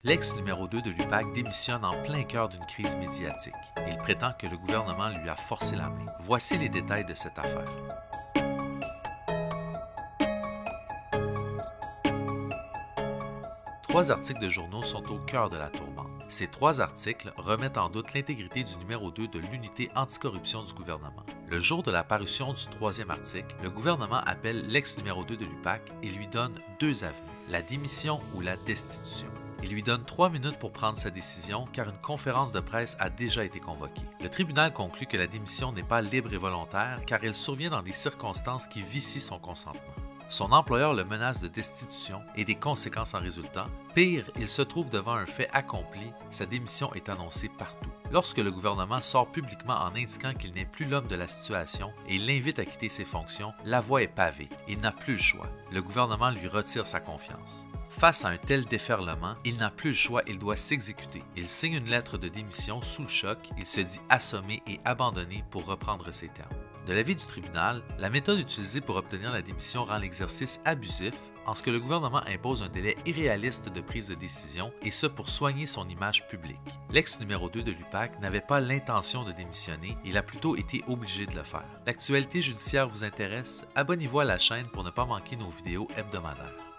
L'ex numéro 2 de l'UPAC démissionne en plein cœur d'une crise médiatique. Il prétend que le gouvernement lui a forcé la main. Voici les détails de cette affaire. Trois articles de journaux sont au cœur de la tourmente. Ces trois articles remettent en doute l'intégrité du numéro 2 de l'unité anticorruption du gouvernement. Le jour de la parution du troisième article, le gouvernement appelle l'ex numéro 2 de l'UPAC et lui donne deux avenues, la démission ou la destitution. Il lui donne 3 minutes pour prendre sa décision car une conférence de presse a déjà été convoquée. Le tribunal conclut que la démission n'est pas libre et volontaire car elle survient dans des circonstances qui vicient son consentement. Son employeur le menace de destitution et des conséquences en résultant. Pire, il se trouve devant un fait accompli, sa démission est annoncée partout. Lorsque le gouvernement sort publiquement en indiquant qu'il n'est plus l'homme de la situation et l'invite à quitter ses fonctions, la voie est pavée. Il n'a plus le choix. Le gouvernement lui retire sa confiance. Face à un tel déferlement, il n'a plus le choix, il doit s'exécuter. Il signe une lettre de démission sous le choc, il se dit assommé et abandonné pour reprendre ses termes. De l'avis du tribunal, la méthode utilisée pour obtenir la démission rend l'exercice abusif en ce que le gouvernement impose un délai irréaliste de prise de décision et ce pour soigner son image publique. L'ex numéro 2 de l'UPAC n'avait pas l'intention de démissionner, il a plutôt été obligé de le faire. L'actualité judiciaire vous intéresse? Abonnez-vous à la chaîne pour ne pas manquer nos vidéos hebdomadaires.